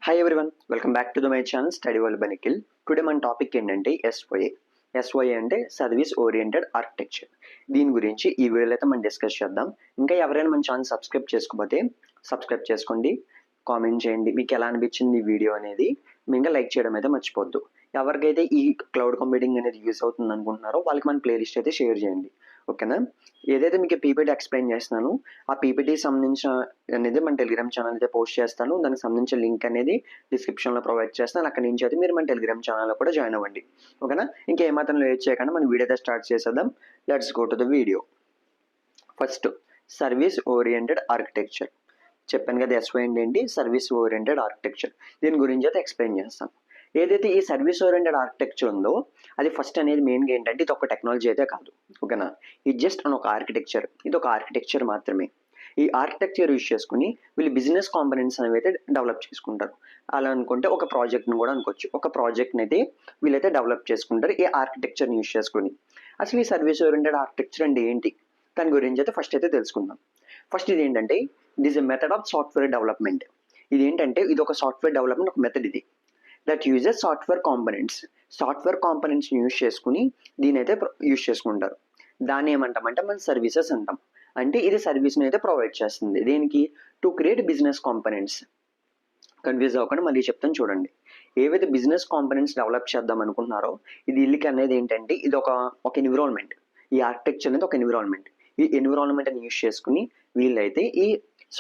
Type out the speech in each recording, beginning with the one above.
Hi everyone, welcome back to my channel study world by Nikhil. Today మన topic ఏంటంటే SOA అంటే service oriented architecture. దీని గురించి ఈ వీడియోలో అయితే మనం డిస్కస్ చేద్దాం. ఇంకా ఎవరైనా మన ఛానల్ సబ్స్క్రైబ్ చేసుకోకపోతే సబ్స్క్రైబ్ చేసుకోండి, కామెంట్ చేయండి మీకు ఎలా అనిపించింది ఈ వీడియో అనేది. ఇంకా లైక్ చేయడం అయితే మర్చిపోద్దు. ఎవరికైతే ఈ క్లౌడ్ కంప్యూటింగ్ అనేది యూస్ అవుతుంది అనుకుంటున్నారో వాళ్ళకి మన ప్లేలిస్ట్ అయితే షేర్ చేయండి, ఓకేనా. ఏదైతే మీకు పీపీటీ ఎక్స్ప్లెయిన్ చేస్తున్నాను ఆ పీపీటీ సంబంధించిన అనేది మన టెలిగ్రామ్ ఛానల్ అయితే పోస్ట్ చేస్తాను. దానికి సంబంధించిన లింక్ అనేది డిస్క్రిప్షన్లో ప్రొవైడ్ చేస్తాను. అక్కడి నుంచి అయితే మీరు మన టెలిగ్రామ్ ఛానల్లో కూడా జాయిన్ అవ్వండి, ఓకేనా. ఇంకేమాత్రం లేట్ చేయకుండా మన వీడియో అయితే స్టార్ట్ చేసేద్దాం. Let's go to the video. First, service oriented architecture. చెప్పాను కదా ఎస్ఓ ఏంటి, సర్వీస్ ఓరియంటెడ్ ఆర్కిటెక్చర్. దీని గురించి అయితే ఎక్స్ప్లెయిన్ చేస్తాను. ఏదైతే ఈ సర్వీస్ ఓరియంటెడ్ ఆర్కిటెక్చర్ ఉందో అది ఫస్ట్ అనేది మెయిన్గా ఏంటంటే ఇది ఒక టెక్నాలజీ అయితే కాదు, ఓకేనా. ఇది జస్ట్ ఒక ఆర్కిటెక్చర్, ఇది ఒక ఆర్కిటెక్చర్ మాత్రమే. ఈ ఆర్కిటెక్చర్ యూజ్ చేసుకుని వీళ్ళు బిజినెస్ కాంపనెంట్స్ అనేవి అయితే డెవలప్ చేసుకుంటారు. అలా అనుకుంటే ఒక ప్రాజెక్ట్ని కూడా అనుకోవచ్చు. ఒక ప్రాజెక్ట్ని అయితే వీళ్ళైతే డెవలప్ చేసుకుంటారు ఈ ఆర్కిటెక్చర్ని యూజ్ చేసుకుని. అసలు ఈ సర్వీస్ ఓరియంటెడ్ ఆర్కిటెక్చర్ అంటే ఏంటి, దాని గురించి అయితే ఫస్ట్ అయితే తెలుసుకుందాం. ఫస్ట్ ఇది ఏంటంటే it is a method of software development. ఇది ఏంటంటే ఇది ఒక సాఫ్ట్వేర్ డెవలప్మెంట్ ఒక మెథడ్ ఇది that uses software components use చేసుకుని దీని అయితే యూజ్ చేసుకుంటారు. దాన్ని ఏమంటామంటే మనం సర్వీసెస్ అంటాం. అంటే ఇది సర్వీస్ని అయితే ప్రొవైడ్ చేస్తుంది. దేనికి? To create business components. Confuse అవ్వకుండా మళ్ళీ చెప్తాను చూడండి. ఏవైతే బిజినెస్ కాంపనెంట్స్ డెవలప్ చేద్దాం అనుకుంటున్నారో ఇది వీళ్ళకి అనేది ఏంటంటే ఇది ఒక ఎన్విరాన్మెంట్. ఈ ఆర్కిటెక్చర్ అనేది ఒక ఎన్విరాన్మెంట్. ఈ ఎన్విరాన్మెంట్ని యూజ్ చేసుకుని వీళ్ళైతే ఈ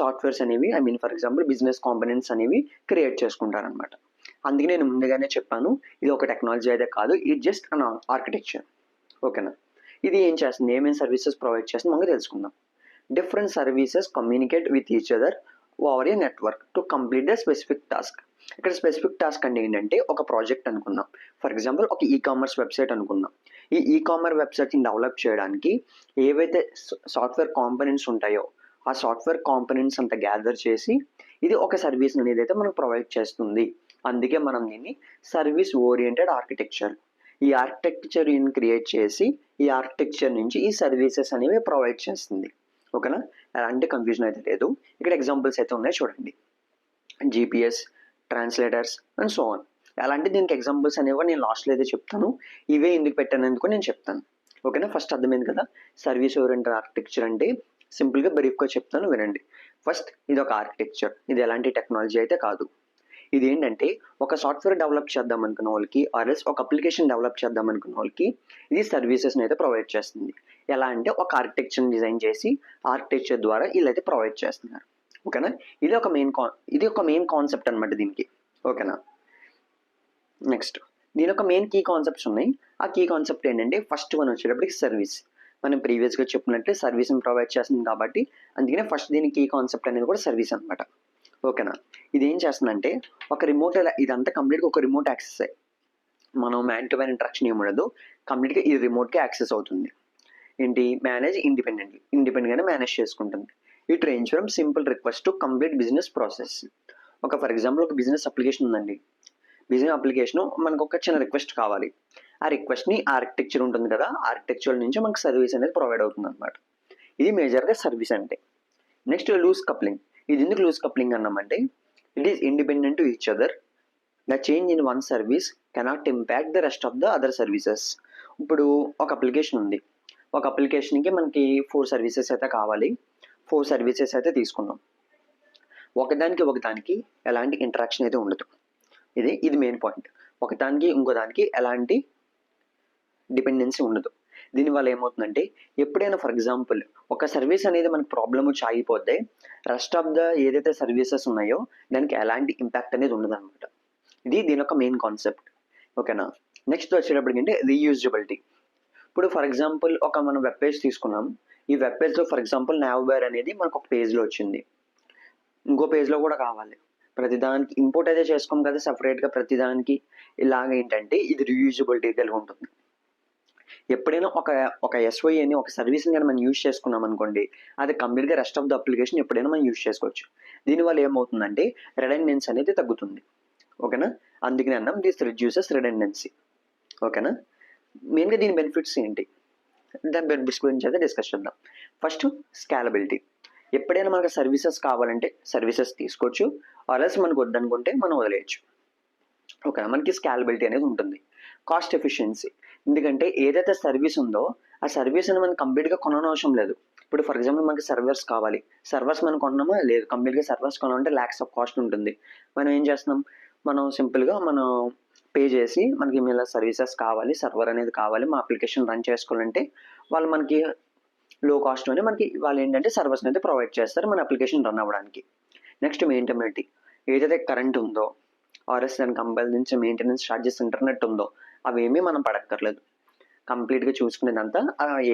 సాఫ్ట్వేర్స్ అనేవి ఫర్ ఎగ్జాంపుల్ బిజినెస్ కాంపనెంట్స్ అనేవి క్రియేట్ చేసుకుంటారనమాట. అందుకే నేను ముందుగానే చెప్పాను ఇది ఒక టెక్నాలజీ అయితే కాదు, ఇది జస్ట్ అన్ ఆర్కిటెక్చర్, ఓకేనా. ఇది ఏం చేస్తుంది, ఏమేమి సర్వీసెస్ ప్రొవైడ్ చేస్తుంది మనకు తెలుసుకుందాం. Different services communicate with each other over a network to complete the specific task. ఇక్కడ స్పెసిఫిక్ టాస్క్ అంటే ఏంటంటే ఒక ప్రాజెక్ట్ అనుకుందాం. ఫర్ ఎగ్జాంపుల్ ఒక ఈకామర్స్ వెబ్సైట్ అనుకుందాం. ఈ ఈకామర్స్ వెబ్సైట్ని డెవలప్ చేయడానికి ఏవైతే సాఫ్ట్వేర్ కాంపనెంట్స్ ఉంటాయో ఆ సాఫ్ట్వేర్ కాంపనెంట్స్ అంతా గ్యాదర్ చేసి ఇది ఒక సర్వీస్ అనేది అయితే మనకు ప్రొవైడ్ చేస్తుంది. అందుకే మనం దీన్ని సర్వీస్ ఓరియంటెడ్ ఆర్కిటెక్చర్, ఈ ఆర్కిటెక్చర్ క్రియేట్ చేసి ఈ ఆర్కిటెక్చర్ నుంచి ఈ సర్వీసెస్ అనేవి ప్రొవైడ్ చేస్తుంది, ఓకేనా. అలాంటి కన్ఫ్యూజన్ అయితే లేదు. ఇక్కడ ఎగ్జాంపుల్స్ అయితే ఉన్నాయి చూడండి. GPS, translators and so on. అలాంటి దీనికి ఎగ్జాంపుల్స్ అనేవి నేను లాస్ట్లో అయితే చెప్తాను. ఇవే ఎందుకు పెట్టాను నేను చెప్తాను, ఓకేనా. ఫస్ట్ అర్థమైంది కదా సర్వీస్ ఓరియంటెడ్ ఆర్కిటెక్చర్ అంటే. సింపుల్గా బ్రీఫ్గా చెప్తాను వినండి. ఫస్ట్, ఇది ఒక ఆర్కిటెక్చర్, ఇది ఎలాంటి టెక్నాలజీ అయితే కాదు. ఇది ఏంటంటే ఒక సాఫ్ట్వేర్ డెవలప్ చేద్దాం అనుకున్న వాళ్ళకి ఆర్ఎస్ ఒక అప్లికేషన్ డెవలప్ చేద్దాం అనుకున్న వాళ్ళకి ఇది సర్వీసెస్ని అయితే ప్రొవైడ్ చేస్తుంది. ఎలా అంటే ఒక ఆర్కిటెక్చర్ డిజైన్ చేసి ఆర్కిటెక్చర్ ద్వారా వీళ్ళైతే ప్రొవైడ్ చేస్తున్నారు, ఓకేనా. ఇది ఒక మెయిన్ కాన్సెప్ట్ అనమాట దీనికి, ఓకేనా. నెక్స్ట్, దీని ఒక మెయిన్ కీ కాన్సెప్ట్స్ ఉన్నాయి. ఆ కీ కాన్సెప్ట్ ఏంటంటే ఫస్ట్ వన్ వచ్చేటప్పటికి సర్వీస్. మనం ప్రీవియస్గా చెప్పినట్లే సర్వీస్ని ప్రొవైడ్ చేస్తుంది కాబట్టి అందుకనే ఫస్ట్ దీని కీ కాన్సెప్ట్ అనేది కూడా సర్వీస్ అనమాట, ఓకేనా. ఇది ఏం చేస్తుందంటే ఒక రిమోట్, ఇదంతా కంప్లీట్గా ఒక రిమోట్ యాక్సెస్. మనం మ్యాన్ టు మ్యాన్ ఇంటరాక్షన్ ఏమి ఉండదు, కంప్లీట్గా ఈ రిమోట్కి యాక్సెస్ అవుతుంది. ఏంటి? మేనేజ్ ఇండిపెండెంట్గానే మేనేజ్ చేసుకుంటుంది. It range from simple request to complete business process. For example ఒక బిజినెస్ అప్లికేషన్ ఉందండి. బిజినెస్ అప్లికేషన్ మనకు ఒక చిన్న రిక్వెస్ట్ కావాలి. ఆ రిక్వెస్ట్ని ఆర్కిటెక్చర్ ఉంటుంది కదా, ఆర్కిటెక్చర్ నుంచి మనకు సర్వీస్ అనేది ప్రొవైడ్ అవుతుంది అనమాట. ఇది మేజర్గా సర్వీస్ అంటే. Next, loose coupling. ఇది ఎందుకు లూజ్ కప్లింగ్ అన్నామంటే it is independent to each other. The change in one service cannot impact the rest of the other services. ఇప్పుడు ఒక అప్లికేషన్ ఉంది, ఒక అప్లికేషన్కి మనకి 4 సర్వీసెస్ అయితే కావాలి. 4 సర్వీసెస్ అయితే తీసుకున్నాం. ఒకదానికి ఎలాంటి ఇంటరాక్షన్ అయితే ఉండదు. ఇది మెయిన్ పాయింట్. ఒకదానికి ఇంకో దానికి ఎలాంటి డిపెండెన్సీ ఉండదు. దీనివల్ల ఏమవుతుందంటే ఎప్పుడైనా ఫర్ ఎగ్జాంపుల్ ఒక సర్వీస్ అనేది మనకు ప్రాబ్లమ్ వచ్చి ఆగిపోతే రెస్ట్ ఆఫ్ ద ఏదైతే సర్వీసెస్ ఉన్నాయో దానికి ఎలాంటి ఇంపాక్ట్ అనేది ఉండదు అనమాట. దీని యొక్క మెయిన్ కాన్సెప్ట్, ఓకేనా. నెక్స్ట్ వచ్చేటప్పటికి అంటే రీయూజబిలిటీ. ఇప్పుడు ఫర్ ఎగ్జాంపుల్ మనం వెబ్ పేజ్ తీసుకున్నాం. ఈ వెబ్ పేజ్లో ఫర్ ఎగ్జాంపుల్ నావిగేటర్ అనేది మనకు ఒక పేజ్లో వచ్చింది, ఇంకో పేజ్లో కూడా కావాలి. ప్రతిదానికి ఇంపోర్ట్ అయితే చేసుకోం కదా సపరేట్గా ప్రతిదానికి. ఇలాగ ఏంటంటే ఇది రీయూజబిలిటీ కలిగి ఉంటుంది. ఎప్పుడైనా ఒక ఎస్ఓఏని ఒక సర్వీస్ని కానీ మనం యూజ్ చేసుకున్నాం అనుకోండి, అది కంప్లీట్గా రెస్ట్ ఆఫ్ ద అప్లికేషన్ ఎప్పుడైనా మనం యూజ్ చేసుకోవచ్చు. దీనివల్ల ఏమవుతుందంటే రెడెండెన్సీ అనేది తగ్గుతుంది, ఓకేనా. అందుకని అన్నాం దిస్ రిడ్యూసెస్ రెడెండెన్సీ, ఓకేనా. మెయిన్గా దీని బెనిఫిట్స్ ఏంటి, దాని బెనిఫిట్స్ గురించి అయితే డిస్కస్ చేద్దాం. First, scalability. ఎప్పుడైనా మనకు సర్వీసెస్ కావాలంటే సర్వీసెస్ తీసుకోవచ్చు, ఆర్ఎల్స్ మనకు వద్దనుకుంటే మనం వదిలేయచ్చు. ఓకేనా. మనకి స్కాలబిలిటీ అనేది ఉంటుంది. కాస్ట్ ఎఫిషియన్సీ, ఎందుకంటే ఏదైతే సర్వీస్ ఉందో ఆ సర్వీస్ని మనం కంప్లీట్గా కొననవసరం లేదు. ఇప్పుడు ఫర్ ఎగ్జాంపుల్ మనకి సర్వర్స్ కావాలి, సర్వర్స్ మనం కొన్నామా లేదు, కంప్లీట్గా సర్వర్స్ కొనాలంటే ల్యాక్స్ ఆఫ్ కాస్ట్ ఉంటుంది. మనం ఏం చేస్తున్నాం, మనం సింపుల్గా మనం పే చేసి మనకి ఇలా సర్వీసెస్ కావాలి, సర్వర్ అనేది కావాలి, మా అప్లికేషన్ రన్ చేసుకోవాలంటే వాళ్ళు మనకి లో కాస్ట్లోనే మనకి వాళ్ళు ఏంటంటే సర్వర్స్ని అయితే ప్రొవైడ్ చేస్తారు మన అప్లికేషన్ రన్ అవ్వడానికి. నెక్స్ట్ మెయింటెనబిలిటీ, ఏదైతే కరెంట్ ఉందో ఆర్ఎస్ దానికి సంబంధించి మెయింటెనెన్స్ ఛార్జెస్, ఇంటర్నెట్ ఉందో అవేమీ మనం పడక్కర్లేదు. కంప్లీట్గా చూసుకునేదంతా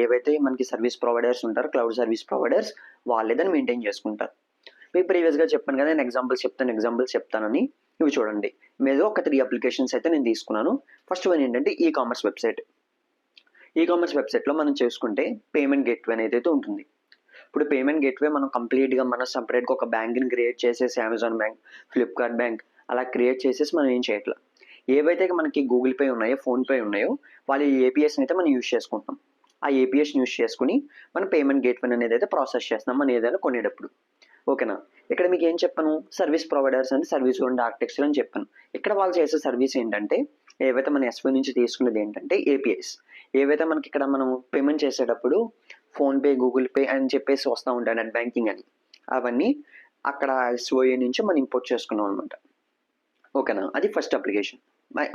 ఏవైతే మనకి సర్వీస్ ప్రొవైడర్స్ ఉంటారో, క్లౌడ్ సర్వీస్ ప్రొవైడర్స్, వాళ్ళే దాన్ని మెయింటైన్ చేసుకుంటారు. మీకు ప్రీవియస్గా చెప్పాను కదా, నేను ఎగ్జాంపుల్స్ చెప్తానని. ఇవి చూడండి, మీద ఒక 3 అప్లికేషన్స్ అయితే నేను తీసుకున్నాను. ఫస్ట్ వన్ ఏంటంటే e commerce website. E commerce వెబ్సైట్లో మనం చేసుకుంటే పేమెంట్ గేట్వే అనేది అయితే ఉంటుంది. ఇప్పుడు పేమెంట్ గేట్వే మనం కంప్లీట్గా మనం సపరేట్గా ఒక బ్యాంక్ని క్రియేట్ చేసేసి, అమెజాన్ బ్యాంక్, ఫ్లిప్కార్ట్ బ్యాంక్ అలా క్రియేట్ చేసేసి మనం ఏం చేయట్లేదు. ఏవైతే మనకి గూగుల్ పే ఉన్నాయో, ఫోన్పే ఉన్నాయో, వాళ్ళ ఏపీఎస్ని అయితే మనం యూజ్ చేసుకుంటాం. ఆ ఏపీఎస్ని యూజ్ చేసుకుని మనం పేమెంట్ గేట్వే అనేది అయితే ప్రాసెస్ చేస్తాం మనం ఏదైనా కొనేటప్పుడు. ఓకేనా. ఇక్కడ మీకు ఏం చెప్పాను, సర్వీస్ ప్రొవైడర్స్ అంటే సర్వీస్ ఓరియంటెడ్ ఆర్కిటెక్చర్ అని చెప్పాను. ఇక్కడ వాళ్ళు చేసే సర్వీస్ ఏంటంటే, ఏవైతే మన ఎస్వై నుంచి తీసుకునేది ఏంటంటే ఏపీఎస్. ఏవైతే మనకి ఇక్కడ మనం పేమెంట్ చేసేటప్పుడు ఫోన్పే, గూగుల్ పే అని చెప్పేసి వస్తూ ఉంటాయి, నెట్ బ్యాంకింగ్ అని, అవన్నీ అక్కడ ఎస్ఓఏ నుంచి మనం ఇంపోర్ట్ చేసుకున్నాం అనమాట. ఓకేనా. అది ఫస్ట్ అప్లికేషన్,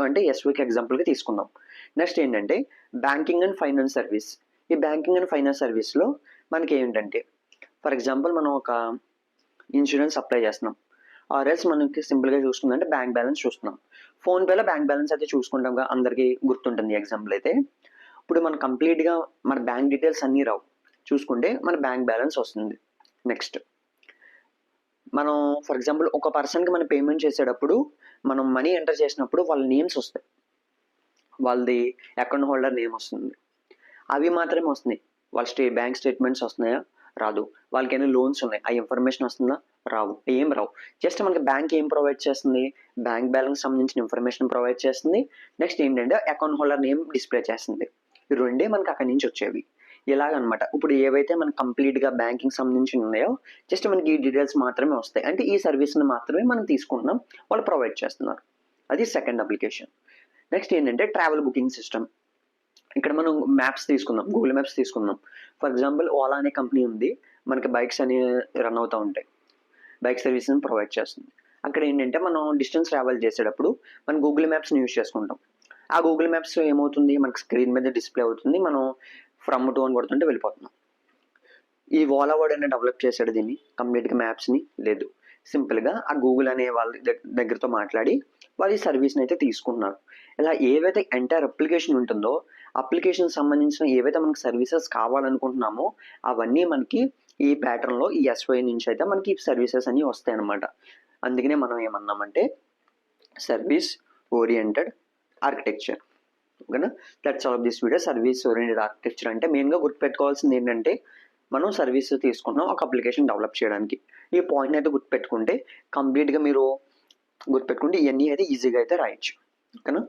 అంటే ఎస్ఓకి ఎగ్జాంపుల్గా తీసుకుందాం. నెక్స్ట్ ఏంటంటే బ్యాంకింగ్ అండ్ ఫైనాన్స్ సర్వీస్. ఈ బ్యాంకింగ్ అండ్ ఫైనాన్స్ సర్వీస్లో మనకి ఏంటంటే, ఫర్ ఎగ్జాంపుల్ మనం ఒక ఇన్సూరెన్స్ అప్లై చేస్తున్నాం, ఆర్ఎల్స్ మనకి సింపుల్గా చూసుకుందంటే బ్యాంక్ బ్యాలెన్స్ చూస్తున్నాం. ఫోన్పేలో బ్యాంక్ బ్యాలెన్స్ అయితే చూసుకుంటాం, అందరికీ గుర్తుంటుంది ఎగ్జాంపుల్ అయితే. ఇప్పుడు మనం కంప్లీట్గా మన బ్యాంక్ డీటెయిల్స్ అన్నీ రావు, చూసుకుంటే మన బ్యాంక్ బ్యాలెన్స్ వస్తుంది. నెక్స్ట్ మనం ఫర్ ఎగ్జాంపుల్ ఒక పర్సన్కి మనం పేమెంట్ చేసేటప్పుడు మనం మనీ ఎంటర్ చేసినప్పుడు వాళ్ళ నేమ్స్ వస్తాయి, వాళ్ళది అకౌంట్ హోల్డర్ నేమ్ వస్తుంది, అవి మాత్రమే వస్తున్నాయి. వాళ్ళ బ్యాంక్ స్టేట్మెంట్స్ వస్తున్నాయా, రాదు. వాళ్ళకి ఏమైనా లోన్స్ ఉన్నాయి, ఆ ఇన్ఫర్మేషన్ వస్తుందా, రావు, ఏం రావు. జస్ట్ మనకి బ్యాంక్ ఏం ప్రొవైడ్ చేస్తుంది, బ్యాంక్ బ్యాలెన్స్ సంబంధించిన ఇన్ఫర్మేషన్ ప్రొవైడ్ చేస్తుంది. నెక్స్ట్ ఏంటంటే అకౌంట్ హోల్డర్ నేమ్ డిస్ప్లే చేస్తుంది. ఈ రెండే మనకి అక్కడి నుంచి వచ్చేవి. ఇలాగనమాట. ఇప్పుడు ఏవైతే మనకి కంప్లీట్గా బ్యాంకింగ్ సంబంధించి ఉన్నాయో జస్ట్ మనకి ఈ డీటెయిల్స్ మాత్రమే వస్తాయి, అంటే ఈ సర్వీస్ని మాత్రమే మనం తీసుకుంటున్నాం, వాళ్ళు ప్రొవైడ్ చేస్తున్నారు. అది సెకండ్ అప్లికేషన్. నెక్స్ట్ ఏంటంటే ట్రావెల్ బుకింగ్ సిస్టమ్. ఇక్కడ మనం మ్యాప్స్ తీసుకుందాం, గూగుల్ మ్యాప్స్ తీసుకుందాం. ఫర్ ఎగ్జాంపుల్ ఓలా అనే కంపెనీ ఉంది, మనకి బైక్స్ అని రన్ అవుతూ ఉంటాయి, బైక్ సర్వీస్ని ప్రొవైడ్ చేస్తుంది. అక్కడ ఏంటంటే మనం డిస్టెన్స్ ట్రావెల్ చేసేటప్పుడు మనం గూగుల్ మ్యాప్స్ని యూజ్ చేసుకుంటాం. ఆ గూగుల్ మ్యాప్స్ ఏమవుతుంది, మనకి స్క్రీన్ మీద డిస్ప్లే అవుతుంది, మనం ఫ్రమ్ టు అని కొడుతుంటే వెళ్ళిపోతున్నాం. ఈ ఓలా వాడు అనేది డెవలప్ చేశాడు దీన్ని కంప్లీట్గా మ్యాప్స్ని, లేదు, సింపుల్గా ఆ గూగుల్ అనే వాళ్ళ దగ్గరతో మాట్లాడి వాళ్ళు ఈ సర్వీస్ని అయితే తీసుకుంటున్నారు. ఇలా ఏవైతే ఎంటైర్ అప్లికేషన్ ఉంటుందో, అప్లికేషన్ సంబంధించిన ఏవైతే మనకి సర్వీసెస్ కావాలనుకుంటున్నామో అవన్నీ మనకి ఈ ప్యాటర్న్లో ఈ ఎస్వై నుంచి అయితే మనకి సర్వీసెస్ అన్నీ వస్తాయి అన్నమాట. అందుకనే మనం ఏమన్నామంటే సర్వీస్ ఓరియంటెడ్ ఆర్కిటెక్చర్. ఓకేనా. That's all of this video. Service oriented architecture అంటే మెయిన్గా గుర్తుపెట్టుకోవాల్సింది ఏంటంటే, మనం సర్వీస్ తీసుకున్నాం ఒక అప్లికేషన్ డెవలప్ చేయడానికి. ఈ పాయింట్ని అయితే గుర్తుపెట్టుకుంటే కంప్లీట్గా మీరు గుర్తుపెట్టుకుంటే ఇవన్నీ అయితే ఈజీగా అయితే రాయొచ్చు. ఓకేనా.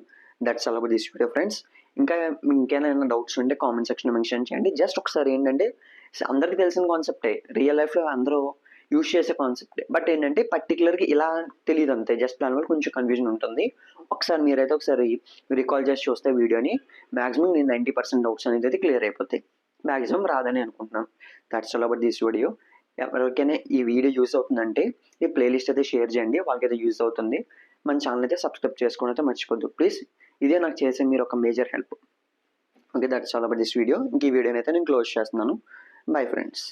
That's all about this video friends. ఇంకేమైనా డౌట్స్ ఉంటే కామెంట్ సెక్షన్లో మెన్షన్ చేయండి. జస్ట్ ఒకసారి ఏంటంటే, అందరికీ తెలిసిన కాన్సెప్టే, రియల్ లైఫ్లో అందరూ యూజ్ చేసే కాన్సెప్టే, బట్ ఏంటంటే పర్టికులర్గా ఇలా తెలియదు అంతే, జస్ట్ దానివల్ల కొంచెం కన్ఫ్యూజన్ ఉంటుంది. ఒకసారి మీరైతే ఒకసారి రికాల్ చేసి చూస్తే వీడియోని మ్యాక్సిమం నేను 90% డౌట్స్ అనేది అయితే క్లియర్ అయిపోతాయి. మ్యాక్సిమం రాదని అనుకుంటున్నాను. That's all about this video. ఎవరికైనా ఈ వీడియో యూజ్ అవుతుందంటే ఈ ప్లేలిస్ట్ అయితే షేర్ చేయండి, వాళ్ళకైతే యూజ్ అవుతుంది. మన ఛానల్ అయితే సబ్స్క్రైబ్ చేసుకోవడం అయితే మర్చిపోద్దు ప్లీజ్. ఇదే నాకు చేసే మీరు ఒక major help. Okay, that's all about this video. ఇంక ఈ వీడియోని అయితే నేను క్లోజ్ చేస్తున్నాను. Bye friends.